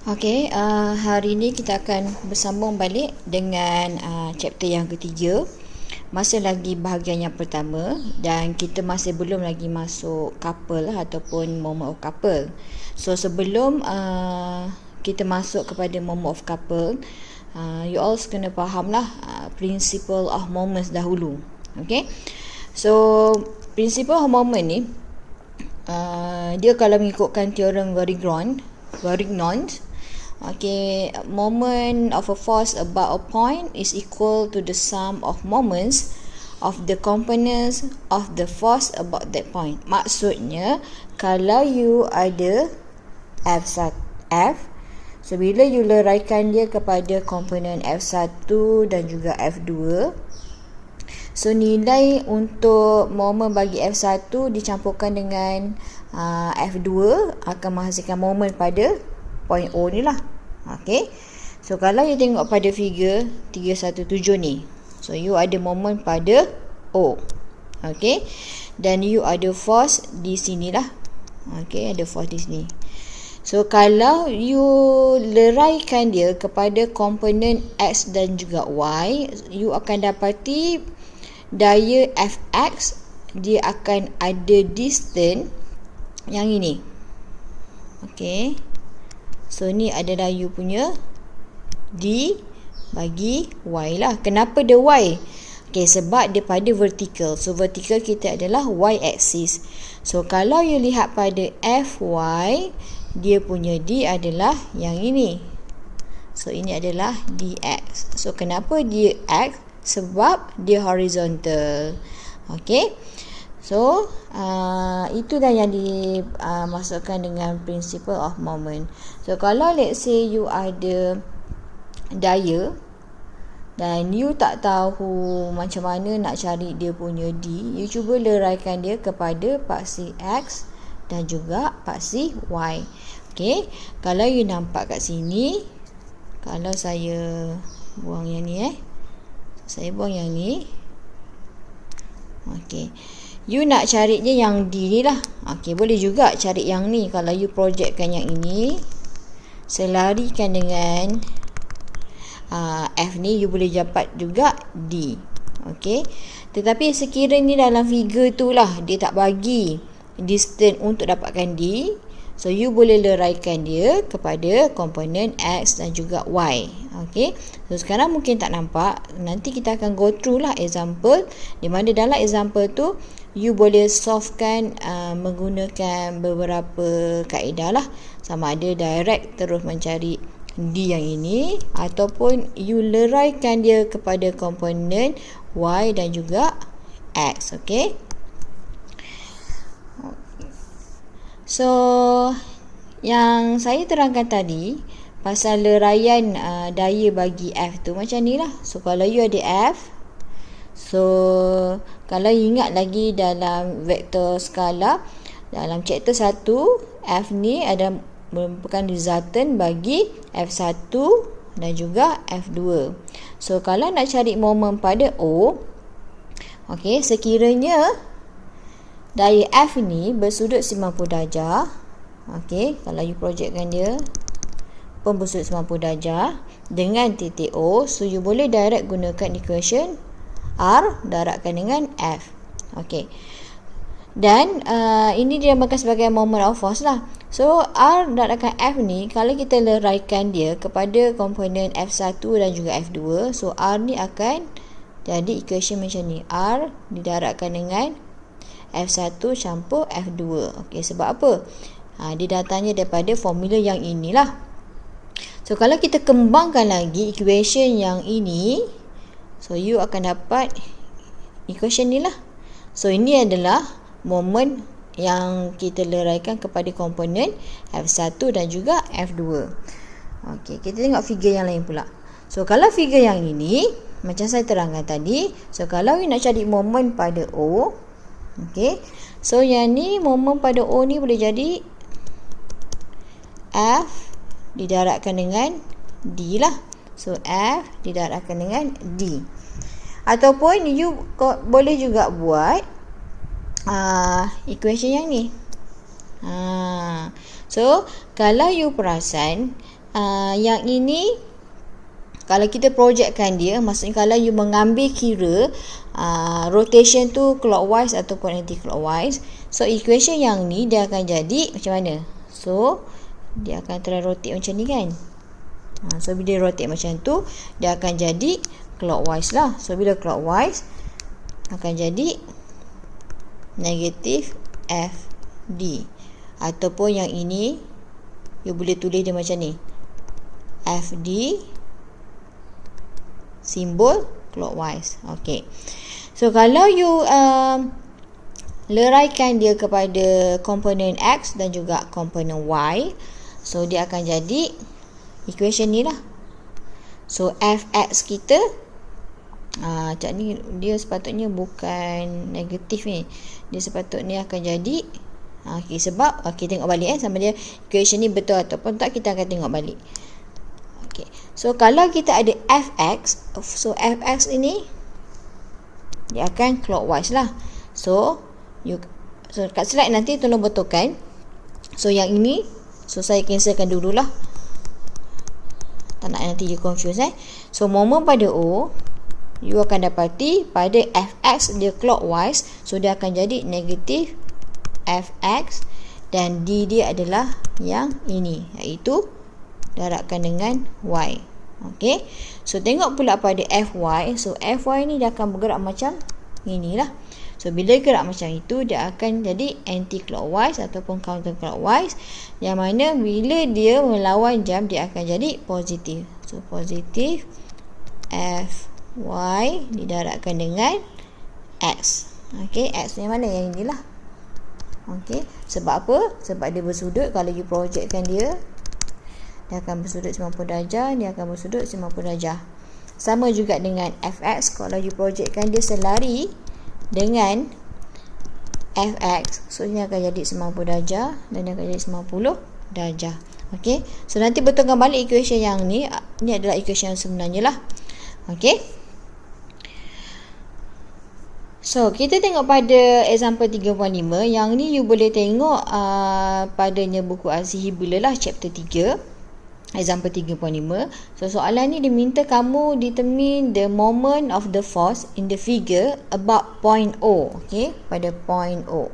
Hari ini kita akan bersambung balik dengan chapter yang ketiga. Masih lagi bahagian yang pertama dan kita masih belum lagi masuk couple ataupun moment of couple. So sebelum kita masuk kepada moment of couple, you all kena faham lah principle of moments dahulu. Okay. So principle of moment ni dia kalau mengikutkan teorem Varignon, moment of a force about a point is equal to the sum of moments of the components of the force about that point. Maksudnya, kalau you ada F1, so bila you leraikan dia kepada komponen F1 dan juga F2, so nilai untuk moment bagi F1 dicampurkan dengan F2 akan menghasilkan moment pada point O ni lah. Okay. So kalau you tengok pada figure 317 ni, so you ada moment pada O. Okay. Dan you ada force di sini lah. Okay, ada force di sini. So kalau you leraikan dia kepada komponen X dan juga Y, you akan dapati daya Fx dia akan ada distance yang ini. Okay. So ni adalah you punya D bagi Y lah. Kenapa dia Y? Okay, sebab dia pada vertical. So vertical kita adalah Y axis. So kalau you lihat pada Fy, dia punya D adalah yang ini. So ini adalah dx. So kenapa dia X? Sebab dia horizontal. Okay. So itulah yang dimasukkan dengan principle of moment. So kalau let's say you ada daya dan you tak tahu macam mana nak cari dia punya D, you cuba leraikan dia kepada paksi X dan juga paksi Y. Okay. Kalau you nampak kat sini, kalau saya buang yang ni saya buang yang ni. Okay. You nak cari je yang D ni lah. Okay, boleh juga cari yang ni. Kalau you projectkan yang ini, selarikan dengan F ni, you boleh dapat juga D. Okay. Tetapi sekiranya dalam figure tu lah, dia tak bagi distance untuk dapatkan D, so you boleh leraikan dia kepada komponen X dan juga Y. Okay. So sekarang mungkin tak nampak. Nanti kita akan go through lah example, di mana dalam example tu you boleh solvekan menggunakan beberapa kaedah lah. Sama ada direct terus mencari D yang ini, ataupun you leraikan dia kepada komponen Y dan juga X. Okay. So yang saya terangkan tadi pasal leraian daya bagi F tu macam ni lah. So kalau you ada F, so kalau ingat lagi dalam vektor skala dalam chapter 1, F ni ada merupakan resultant bagi F1 dan juga F2. So kalau nak cari moment pada O, okay, sekiranya daya F ni bersudut 90 darjah, okay, kalau you projectkan dia pun bersudut 90 darjah dengan titik O, so you boleh direct gunakan equation R darabkan dengan F. Okay. Dan ini dinamakan sebagai moment of force lah. So R darabkan F ni, kalau kita leraikan dia kepada komponen F1 dan juga F2, so R ni akan jadi equation macam ni. R didarabkan dengan F1 campur F2. Okay, sebab apa? Dia datangnya daripada formula yang inilah. So kalau kita kembangkan lagi equation yang ini, so you akan dapat equation ni lah. So ini adalah moment yang kita leraikan kepada komponen F1 dan juga F2. Okey, kita tengok figure yang lain pula. So kalau figure yang ini, macam saya terangkan tadi, so kalau you nak cari moment pada O, okey, so yang ni moment pada O ni boleh jadi F didarabkan dengan D lah. So F didarabkan dengan D. Ataupun you boleh juga buat equation yang ni. So kalau you perasan, yang ini kalau kita projectkan dia, maksudnya kalau you mengambil kira rotation tu clockwise ataupun anti-clockwise, so equation yang ni dia akan jadi macam mana? So dia akan rotate macam ni kan. So bila dia rotate macam tu, dia akan jadi clockwise lah. So bila clockwise akan jadi negatif FD, ataupun yang ini you boleh tulis dia macam ni, FD simbol clockwise. Okay, so kalau you leraikan dia kepada komponen X dan juga komponen Y, so dia akan jadi equation ni lah. So Fx kita macam ni, dia sepatutnya bukan negatif ni, dia sepatutnya akan jadi okay, sebab tengok balik sama dia equation ni betul ataupun tak, kita akan tengok balik. Okay, so kalau kita ada Fx, so Fx ini dia akan clockwise lah. So kat slide nanti tolong betulkan. So yang ini, so saya cancelkan dululah, tak nak nanti you confuse So moment pada O, you akan dapati pada Fx dia clockwise, so dia akan jadi negatif Fx, dan D dia adalah yang ini, iaitu darabkan dengan Y. Okay, so tengok pula pada Fy, so Fy ni dia akan bergerak macam inilah. So bila gerak macam itu, dia akan jadi anti-clockwise ataupun counter-clockwise, yang mana bila dia melawan jam, dia akan jadi positif. So positif Fy didarabkan dengan X. Okay, X ni mana? Yang inilah. Okay, sebab apa? Sebab dia bersudut. Kalau you projectkan dia akan bersudut 90 darjah, dia akan bersudut 90 darjah. Sama juga dengan Fx, kalau you projectkan dia selari dengan Fx, so dia akan jadi 90 darjah dan dia akan jadi 90 darjah. Okay, so nanti betulkan balik equation yang ni adalah equation yang sebenarnya lah. Okay, so kita tengok pada example 3.5. Yang ni you boleh tengok padanya buku Azhibula lah, chapter 3, example 3.5. So soalan ni dia minta kamu determine the moment of the force in the figure about point O. Okay, pada point O.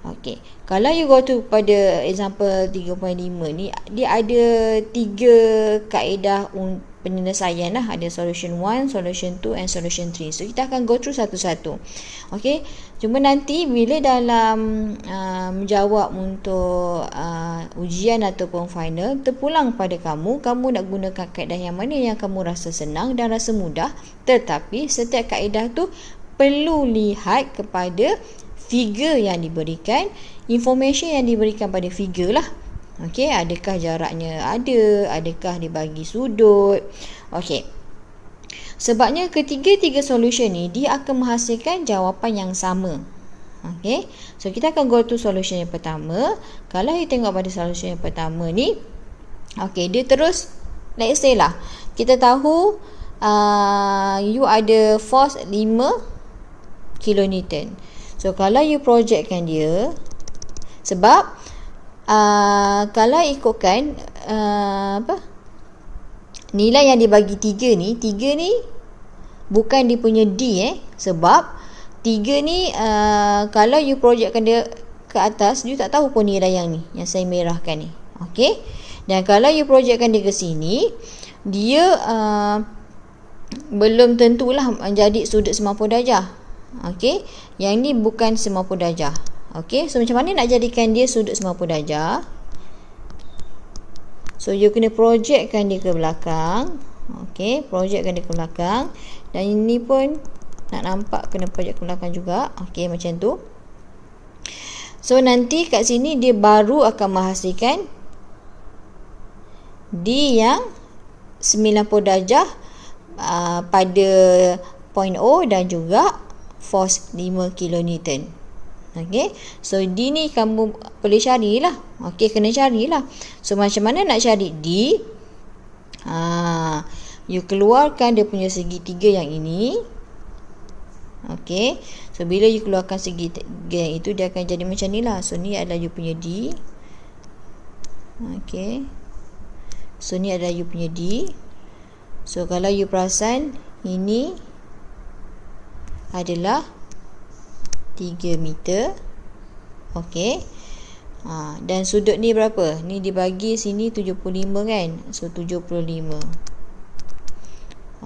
Okay, kalau you go to pada example 3.5 ni, dia ada 3 kaedah penyelesaian lah. Ada solution 1, solution 2 and solution 3. So kita akan go through satu-satu. Okay, cuma nanti bila dalam menjawab untuk ujian ataupun final, terpulang pada kamu nak gunakan kaedah yang mana yang kamu rasa senang dan rasa mudah. Tetapi setiap kaedah tu perlu lihat kepada figure yang diberikan, information yang diberikan pada figure lah. Okey, adakah jaraknya ada, adakah dibagi sudut. Okey, sebabnya ketiga-tiga solution ni dia akan menghasilkan jawapan yang sama. Okey, so kita akan go to solution yang pertama. Kalau you tengok pada solution yang pertama ni, okey, dia terus, let's say lah, kita tahu you ada force 5 kilonewton. So kalau you projectkan dia, sebab kalau ikutkan nilai yang dibagi 3 ni bukan dia punya D sebab 3 ni kalau you projectkan dia ke atas, you tak tahu pun nilai yang ni, yang saya merahkan ni. Okey, dan kalau you projectkan dia ke sini, dia belum tentulah menjadi sudut 90 darjah. Okey, yang ni bukan 90 darjah. Okey, so macam mana nak jadikan dia sudut 90 darjah? So you kena projectkan dia ke belakang. Okey, projectkan dia ke belakang. Dan ini pun nak nampak kena project ke belakang juga. Okey, macam tu. So nanti kat sini dia baru akan menghasilkan D yang 90 darjah pada point O dan juga force 5 kilonewton. Okey, so D ni kamu boleh carilah. Okey, kena carilah. So macam mana nak cari D? You keluarkan dia punya segitiga yang ini. Okey, so bila you keluarkan segitiga yang itu, dia akan jadi macam ni lah. So ni adalah you punya D. Okey, So ni adalah you punya D. So kalau you perasan, ini adalah 3 meter. Okey. Dan sudut ni berapa? Ni dibagi sini 75 kan? So 75.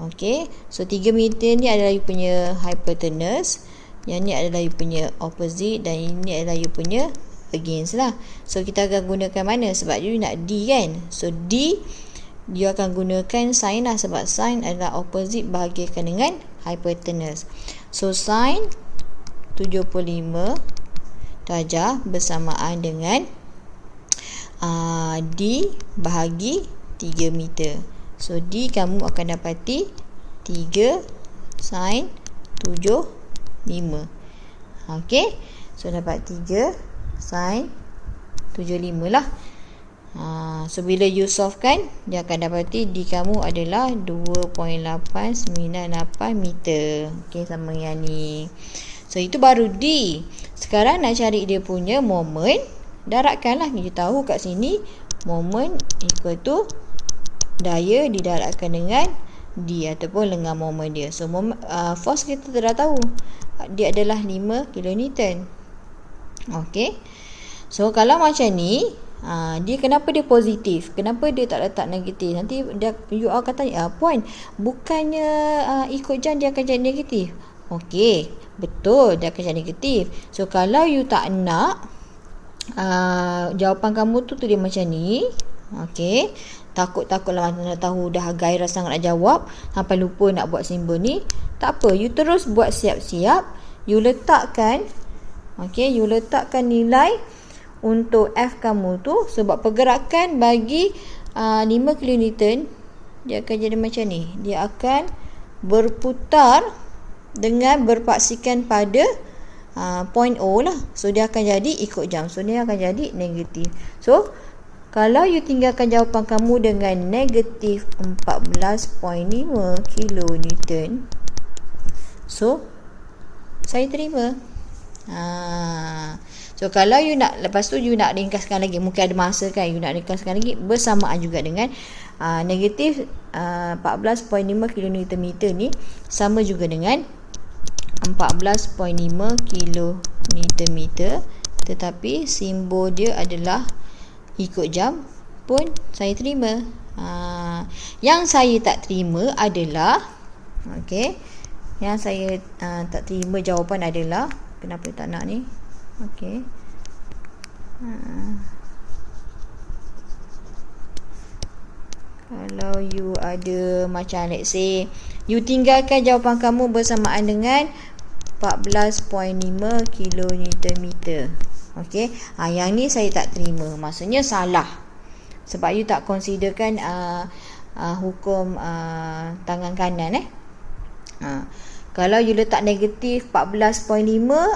Okey. So 3 meter ni adalah you punya hypotenuse. Yang ni adalah you punya opposite. Dan ini adalah you punya against lah. So kita akan gunakan mana? Sebab you nak D kan? So D, you akan gunakan sin lah. Sebab sin adalah opposite bahagikan dengan hypotenuse. So sin 75 darjah bersamaan dengan D bahagi 3 meter. So D kamu akan dapati 3 sin 75. Okey. So dapat 3 sin 75 lah. So bila you solve kan, dia akan dapati D kamu adalah 2.898 meter. Okey, sama yang ni. So itu baru D. Sekarang nak cari dia punya moment. Daratkanlah. Kita tahu kat sini moment equal to daya didaratkan dengan D ataupun lengah moment dia. So force kita dah tahu. Dia adalah 5 kN. Okey. So kalau macam ni, dia kenapa dia positif? Kenapa dia tak letak negatif? Nanti you akan tanya, puan, bukannya ikut jam dia akan jadi negatif? Okey, betul, dia akan jadi negatif. So kalau you tak nak jawapan kamu tu dia macam ni, okey, takut-takutlah nak tahu dah gairah sangat nak jawab sampai lupa nak buat simbol ni, tak apa, you terus buat siap-siap. You letakkan, okey, you letakkan nilai untuk F kamu tu. Sebab pergerakan bagi 5 kN, dia akan jadi macam ni. Dia akan berputar dengan berpaksikan pada point O lah. So dia akan jadi ikut jam. So dia akan jadi negatif. So kalau you tinggalkan jawapan kamu dengan negatif 14.5 kN, so saya terima. So kalau you nak, lepas tu you nak ringkaskan lagi, mungkin ada masa kan, you nak ringkaskan lagi bersamaan juga dengan negatif 14.5 kN ni sama juga dengan 14.5 kN, tetapi simbol dia adalah ikut jam pun saya terima. Yang saya tak terima adalah, okey, yang saya tak terima jawapan adalah, kenapa tak nak ni? Okey. Kalau you ada macam let's say you tinggalkan jawapan kamu bersamaan dengan 14.5 kN. Okey. Yang ni saya tak terima. Maksudnya salah. Sebab you tak considerkan hukum tangan kanan Kalau you letak negatif 14.5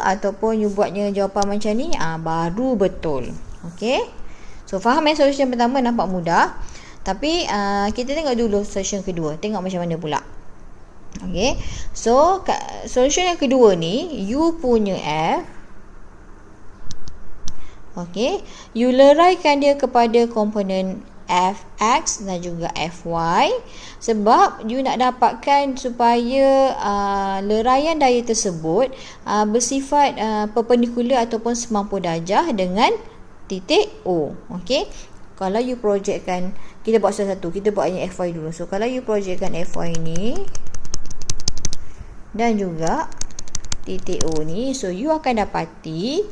ataupun you buatnya jawapan macam ni, baru betul. Okey. So faham solution pertama nampak mudah. Tapi kita tengok dulu solution kedua. Tengok macam mana pula. Okey. So solution yang kedua ni, you punya F, okey, you leraikan dia kepada komponen Fx dan juga Fy. Sebab you nak dapatkan supaya leraian daya tersebut bersifat perpendikular ataupun semampu darjah dengan titik O. Okey. Kalau you projectkan, kita buat satu-satu. Kita buat yang Fy dulu. So kalau you projectkan Fy ni dan juga titik O ni, so you akan dapati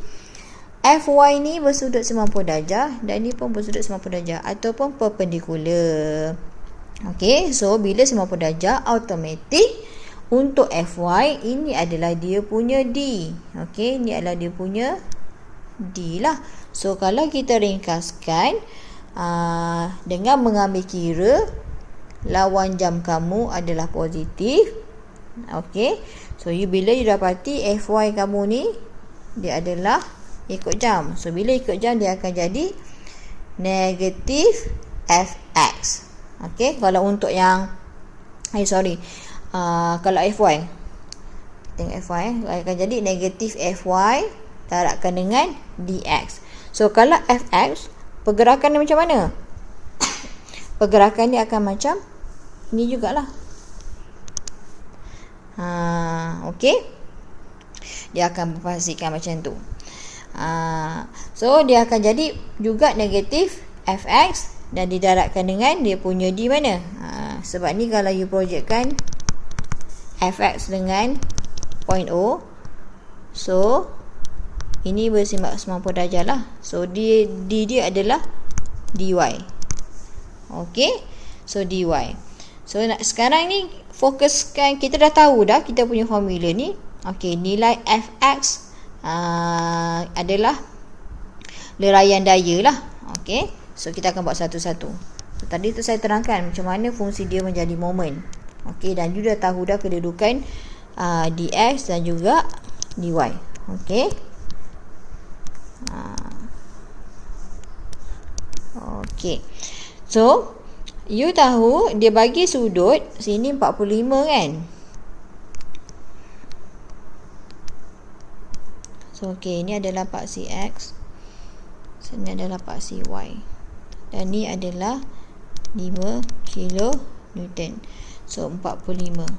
Fy ni bersudut semampu darjah dan ni pun bersudut semampu darjah ataupun perpendikular. Okey, so bila semampu darjah, automatik untuk Fy ini adalah dia punya D. Okey, ni adalah dia punya D lah. So kalau kita ringkaskan dengan mengambil kira lawan jam kamu adalah positif. Okey, so bila you dapati Fy kamu ni dia adalah ikut jam. So bila ikut jam, dia akan jadi negatif Fx. Okey, kalau untuk yang kalau Fy, tengok Fy akan jadi negatif Fy darabkan dengan dx. So kalau Fx, pergerakan dia macam mana? pergerakan dia akan macam ni jugalah. Okey. Dia akan berpastikan macam tu. So dia akan jadi juga negatif fx dan didarabkan dengan dia punya di mana. Sebab ni kalau you projectkan fx dengan point O, so ini bersimbang 90 darjah lah. So d dia adalah dy. Okey. So dy. So sekarang ni fokuskan, kita dah tahu dah kita punya formula ni. Okey, nilai fx adalah leraian daya lah. Okey, so kita akan buat satu-satu. So, tadi tu saya terangkan macam mana fungsi dia menjadi moment. Okey, dan you dah tahu dah kedudukan dx dan juga dy. Okey. Okey. So you tahu dia bagi sudut sini 45 kan. So okey, ini adalah paksi X, sini adalah paksi Y, dan ni adalah 5 kN. So 45.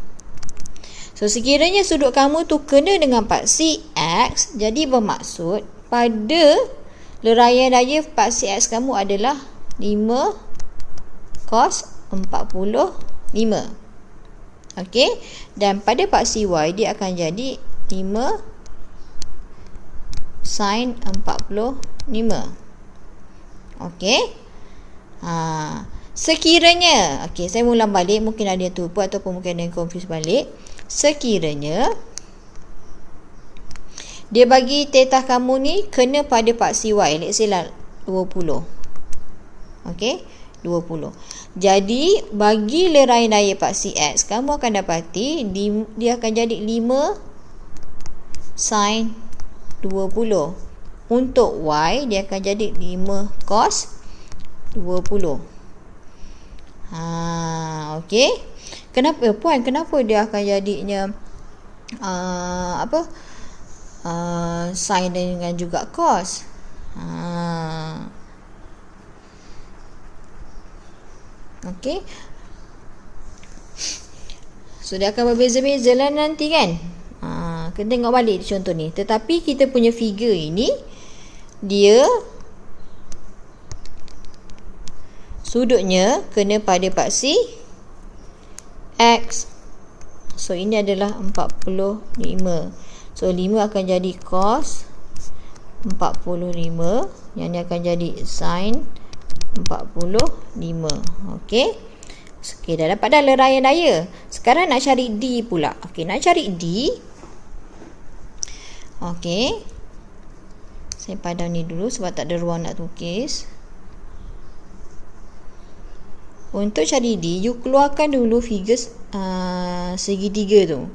So sekiranya sudut kamu tu kena dengan paksi X, jadi bermaksud pada leraian daya paksi X kamu adalah 5 cos 45. Okey, dan pada paksi Y dia akan jadi 5 sin 45. Okey. Sekiranya, okey, saya ulang balik, mungkin ada yang terlupa ataupun mungkin ada yang confuse balik. Sekiranya dia bagi theta kamu ni kena pada paksi Y, let's say lah 20. Okey, 20. Jadi bagi leraian daya paksi X, kamu akan dapati dia akan jadi 5 sin 20. Untuk Y dia akan jadi 5 cos 20. Okey. Kenapa puan? Kenapa dia akan jadinya sin dengan juga cos? Okey. So dia akan berbeza-beza lah nanti kan. Kita tengok balik contoh ni. Tetapi kita punya figure ini, dia sudutnya kena pada paksi X. So ini adalah 45. So 5 akan jadi cos 45. Yang ni akan jadi sin 45. Okey. Okey, dah dapat dah leraian daya. Sekarang nak cari D pula. Okey, nak cari D. Okey. Saya padam ni dulu sebab tak ada ruang nak tukis. Untuk cari D, you keluarkan dulu figure segitiga tu.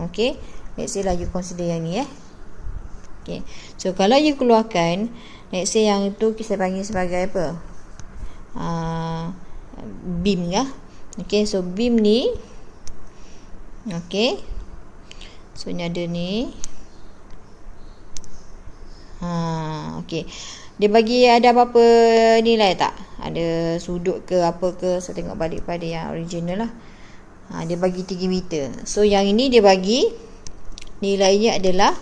Okey. Let's say lah you consider yang ni Okey. So kalau you keluarkan, let's say yang tu kita panggil sebagai apa? Beam lah. Okey, so beam ni. Okey. So ni ada ni. Okey. Dia bagi ada apa-apa nilai tak? Ada sudut ke apa ke? Saya tengok balik pada yang original lah. Dia bagi 3 meter. So yang ini dia bagi nilainya adalah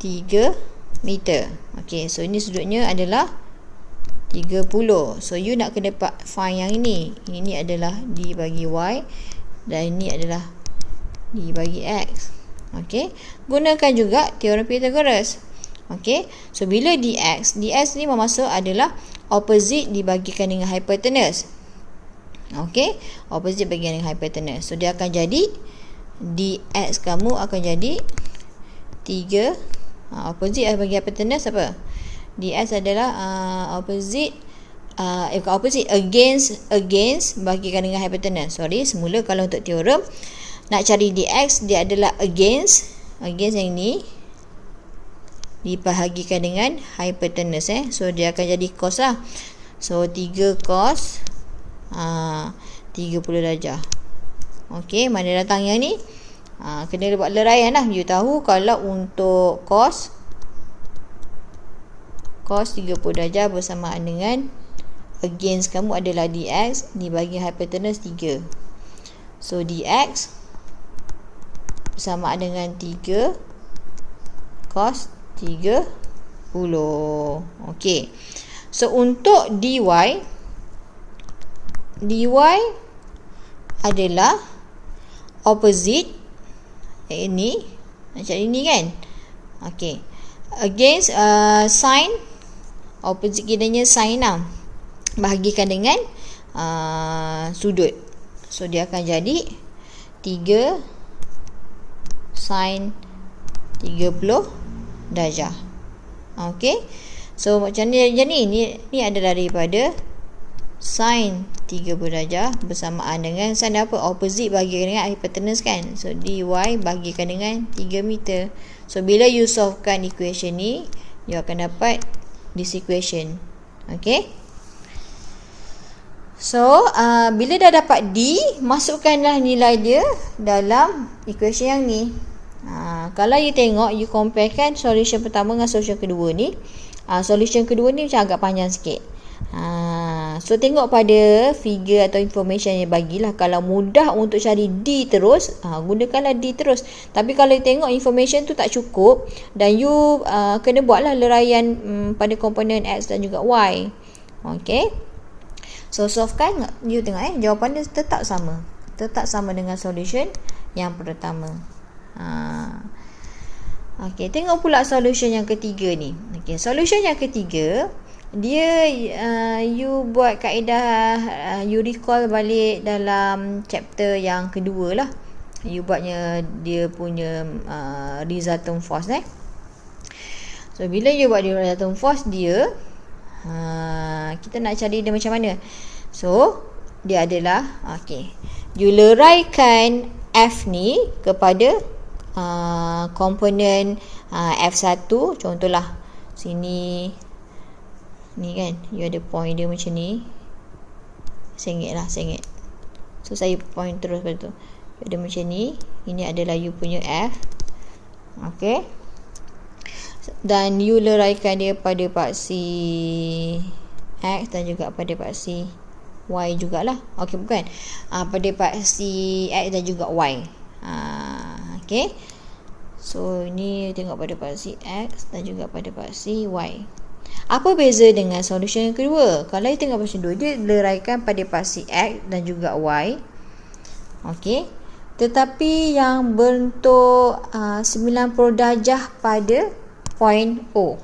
3 meter. Okey, so ini sudutnya adalah 30. So you nak kena find yang ini. Ini adalah D bagi Y dan ini adalah D bagi X. Okey, gunakan juga teorem Pythagoras. Okey, so bila dx ni bermaksud adalah opposite dibagikan dengan hypotenuse. Okey, opposite bagian dengan hypotenuse. So dia akan jadi dx kamu akan jadi 3 opposite bagi hypotenuse apa? Dx adalah opposite against bagikan dengan hypotenuse. Sorry, semula kalau untuk teorem nak cari dx dia adalah against yang ni dibahagikan dengan hypotenuse so dia akan jadi cos lah. So 3 cos 30 darjah. Okey, mana datang yang ni? Kena buat leraian lah. You tahu kalau untuk cos 30 darjah bersamaan dengan against kamu adalah dx dibagi hypotenuse 3. So dx bersamaan dengan 3 cos 30. Okey. So untuk dy adalah opposite ini macam ini kan. Okey. Against sin, opposite kiranya sin lah, bahagikan dengan sudut. So dia akan jadi 3 sin 30 darjah. Okey. So macam ni, jadi ni adalah daripada sin 30 darjah bersamaan dengan sin apa? Opposite bahagikan dengan hypotenuse kan. So dy bahagikan dengan 3 meter. So bila you solvekan equation ni, you akan dapat this equation. Okay. So bila dah dapat D, masukkanlah nilai dia dalam equation yang ni. Kalau you tengok, you comparekan solution pertama dengan solution kedua ni. Solution kedua ni macam agak panjang sikit. So tengok pada figure atau information yang bagilah. Kalau mudah untuk cari D terus, gunakanlah D terus. Tapi kalau you tengok information tu tak cukup, dan you kena buatlah leraian pada komponen X dan juga Y. Okay. So solvekan, you tengok jawapan dia tetap sama. Tetap sama dengan solution yang pertama. Okay, tengok pula solution yang ketiga ni. Okay, solution yang ketiga, dia you buat kaedah, you recall balik dalam chapter yang kedua lah. You buatnya dia punya resultant force So bila you buat resultant force dia, kita nak cari dia macam mana. So dia adalah you leraikan F ni kepada komponen F1. Contohlah sini ni kan, you ada point dia macam ni, sengit. So saya point terus pada tu, you ada macam ni. Ini adalah you punya F. Okay. Dan you leraikan dia pada paksi X dan juga pada paksi Y jugalah. Okay, bukan, pada paksi X dan juga Y. Okay. So ni tengok pada paksi X dan juga pada paksi Y. Apa beza dengan solution yang kedua? Kalau you tengok paksi 2, dia leraikan pada paksi X dan juga Y. Okay. Tetapi yang bentuk 90 darjah pada point O.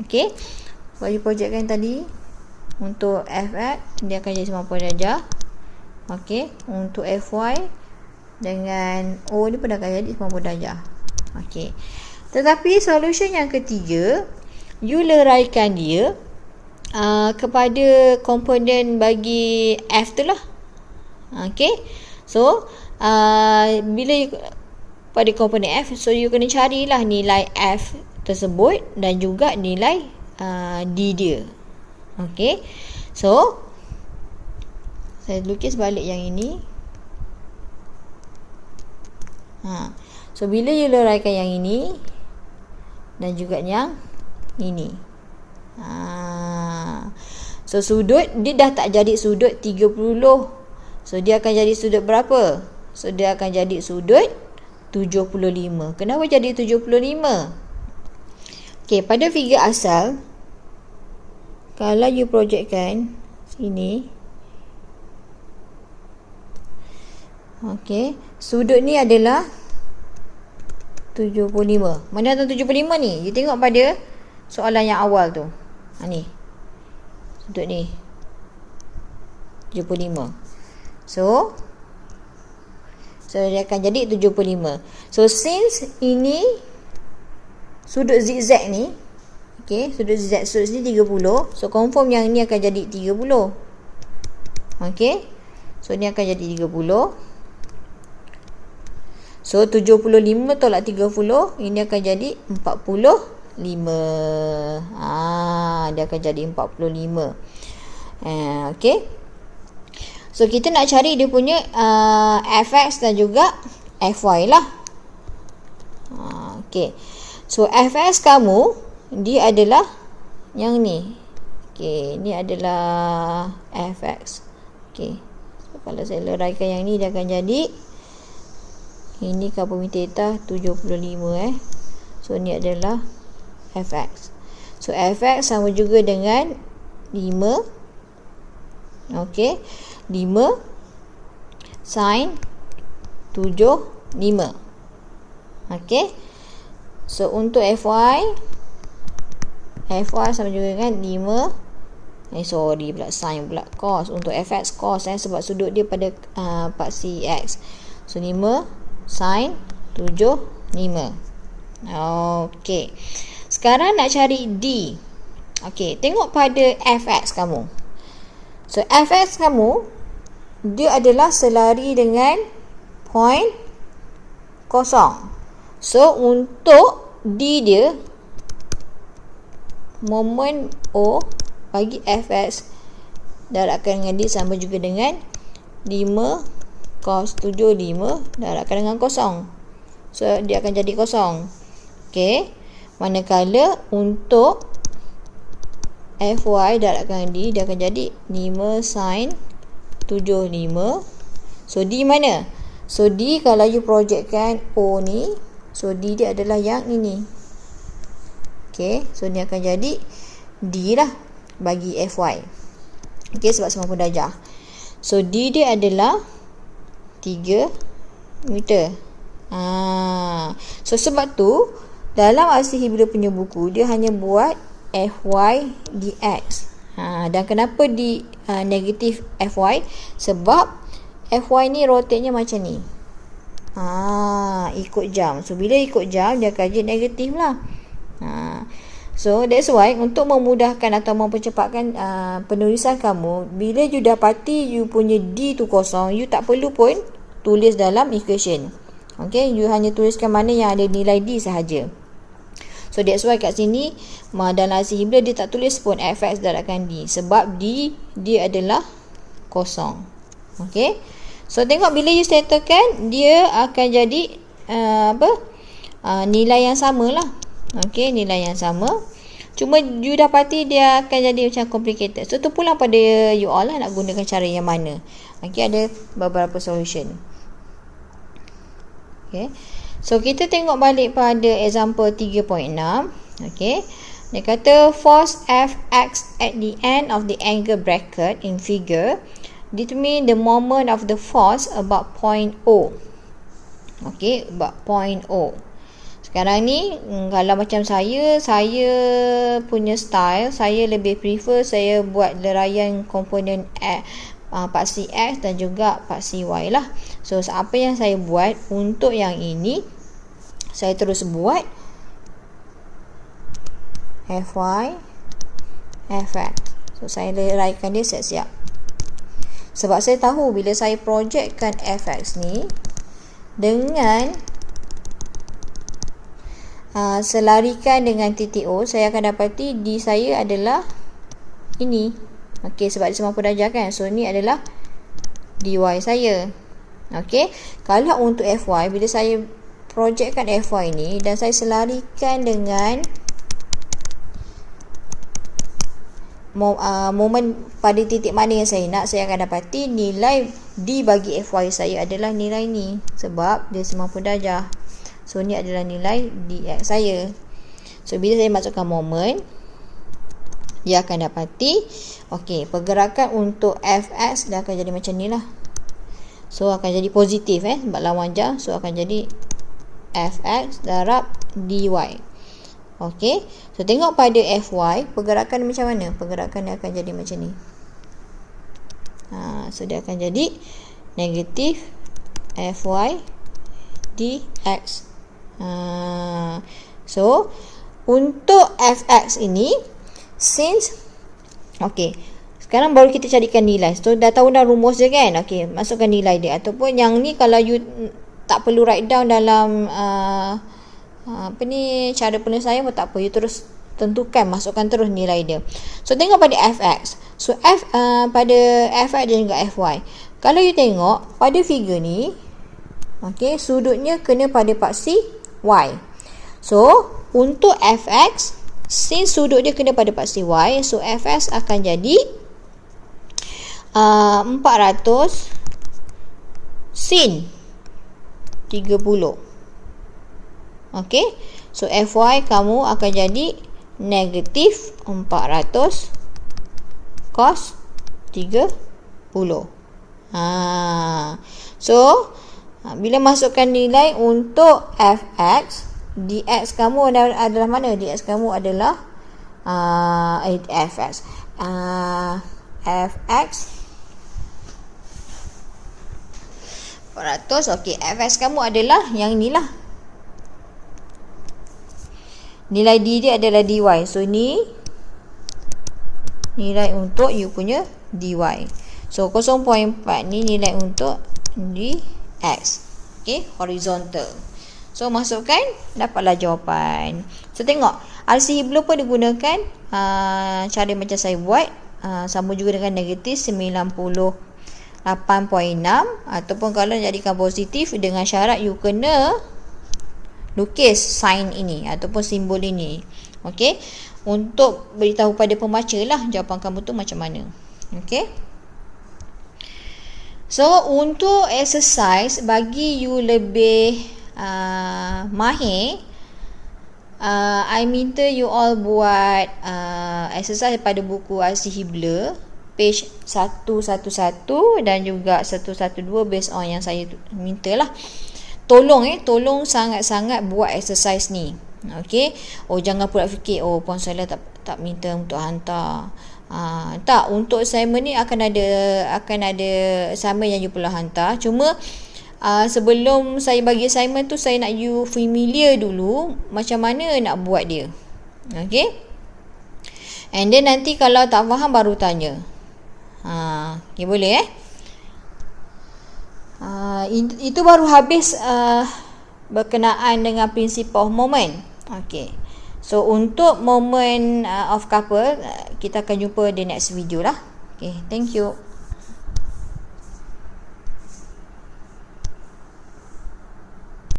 Okay. Kalau you projectkan tadi, untuk Fx dia akan jadi 90 darjah. Okay. Untuk Fy dengan O ni pun akan jadi 90 darjah. Okay. Tetapi solution yang ketiga, you leraikan dia kepada komponen bagi F tu lah. Okay. So bila you pada komponen F, so you kena carilah nilai F tersebut dan juga nilai D dia. Okay. So saya lukis balik yang ini. So bila you leraikan yang ini dan juga yang ini, so sudut dia dah tak jadi sudut 30. So dia akan jadi sudut berapa? So dia akan jadi sudut 75. Kenapa jadi 75? Okay, pada figure asal, kalau you projectkan sini, okay, sudut ni adalah 75. Mana tu 75 ni? You tengok pada soalan yang awal tu. Ni. Sudut ni 75. So dia akan jadi 75. So since ini sudut zigzag ni, okay, sudut zigzag ni 30. So confirm yang ni akan jadi 30. Okay. So ni akan jadi 30. So 75 tolak 30, ini akan jadi 45. Dia akan jadi 45. Okay. So kita nak cari dia punya Fx dan juga Fy lah. Okay. So Fx kamu, dia adalah yang ni. Okey, ni adalah fx. Okey. So, kalau saya leraikan yang ni, dia akan jadi ini carbon theta 75 So ni adalah fx. So fx sama juga dengan 5. Okey. 5 sin 75. Okey. So untuk fy sama juga dengan 5 pula sin pula cos. Untuk fx cos sebab sudut dia pada paksi x. So 5 sin 75. Okey. Sekarang nak cari d. Okey, tengok pada fx kamu. So fx kamu dia adalah selari dengan point kosong. So untuk d dia, momen O bagi fx darabkan dengan D sama juga dengan 5 cos 75 darabkan dengan kosong. So dia akan jadi kosong. Okey. Manakala untuk fy darabkan dengan D, dia akan jadi 5 sin 75. So D mana? So D kalau you projectkan O ni, so D dia adalah yang ini. Okay, so ni akan jadi D lah bagi fy. Okay, sebab 90 darjah. So D dia adalah 3 meter. So sebab tu dalam RC Hibla punya buku, dia hanya buat fy dx. Dan kenapa di negatif fy? Sebab fy ni rotate-nya macam ni. Ikut jam. So bila ikut jam, dia akan jadi negatif lah. So that's why untuk memudahkan atau mempercepatkan penulisan kamu, bila you dapati you punya D tu kosong, you tak perlu pun tulis dalam equation. Okay, you hanya tuliskan mana yang ada nilai D sahaja. So that's why kat sini dalam RC Hibla dia tak tulis pun fx darabkan D, sebab D dia adalah kosong. Okay, so tengok bila you settlekan, dia akan jadi nilai yang sama lah. Okey, nilai yang sama. Cuma you dapati dia akan jadi macam complicated. So tu pulang pada you all lah nak gunakan cara yang mana. Okey, ada beberapa solution. Okey. So kita tengok balik pada example 3.6. Okey. Dia kata force Fx at the end of the angle bracket in figure determine the moment of the force about point O. Okey, about point O. Sekarang ni kalau macam saya punya style, saya lebih prefer saya buat leraian komponen paksi X dan juga paksi Y lah. So apa yang saya buat untuk yang ini, saya terus buat Fy Fx. So saya leraikan dia siap-siap. Sebab saya tahu bila saya projectkan Fx ni dengan selarikan dengan titik O, saya akan dapati D saya adalah ini. Okey, sebab dia 90 darjah kan. So ni adalah dy saya. Okey, kalau untuk Fy, bila saya projectkan Fy ni dan saya selarikan dengan momen pada titik mana yang saya nak, saya akan dapati nilai D bagi Fy saya adalah nilai ni, sebab dia 90 darjah. So ni adalah nilai dx saya. So bila saya masukkan momen, dia akan dapati okey, pergerakan untuk Fx dia akan jadi macam ni lah. So akan jadi positif sebab lawan jam. So akan jadi Fx darab dy. Okey, so tengok pada Fy, pergerakan macam mana? Pergerakan dia akan jadi macam ni. So dia akan jadi negatif Fy dx. So untuk Fx ini, since okey, sekarang baru kita carikan nilai. So dah tahu dah rumus dia kan. Okey, masukkan nilai dia. Ataupun yang ni kalau you tak perlu write down dalam cara penulisan saya pun tak apa, you terus tentukan, masukkan terus nilai dia. So tengok pada Fx. So pada Fx dan juga Fy, kalau you tengok pada figure ni, okey, sudutnya kena pada paksi Y. So untuk Fx, Since sudut dia kena pada paksi Y, so Fs akan jadi 400 sin 30. Okey. So Fy kamu akan jadi negatif 400 cos 30. So bila masukkan nilai untuk Fx, dx kamu adalah mana? Dx kamu adalah Fx. Fx 400. Okey, Fx kamu adalah yang inilah. Nilai D dia adalah dy. So ni nilai untuk you punya dy. So 0.4 ni nilai untuk dx. Okey, horizontal. So masukkan, dapatlah jawapan. So tengok, RC Hiblo pun digunakan cara macam saya buat, sama juga dengan negatif 98.6, ataupun kalau jadikan positif dengan syarat you kena lukis sign ini ataupun simbol ini. Okey, untuk beritahu pada pembaca lah jawapan kamu tu macam mana. Okey. So untuk exercise bagi you lebih mahir, I minta you all buat exercise pada buku RC Hiblo page 111 dan juga 112 based on yang saya minta lah. Tolong sangat-sangat buat exercise ni. Okey. Jangan pula fikir Puan Sola tak minta untuk hantar. Tak, untuk assignment ni akan ada assignment yang you perlu hantar. Cuma sebelum saya bagi assignment tu, saya nak you familiar dulu macam mana nak buat dia. Okey. And then nanti kalau tak faham baru tanya. Okay, boleh itu baru habis berkenaan dengan principle of moment. Okey. So untuk moment of couple, kita akan jumpa di next video lah. Okay, thank you.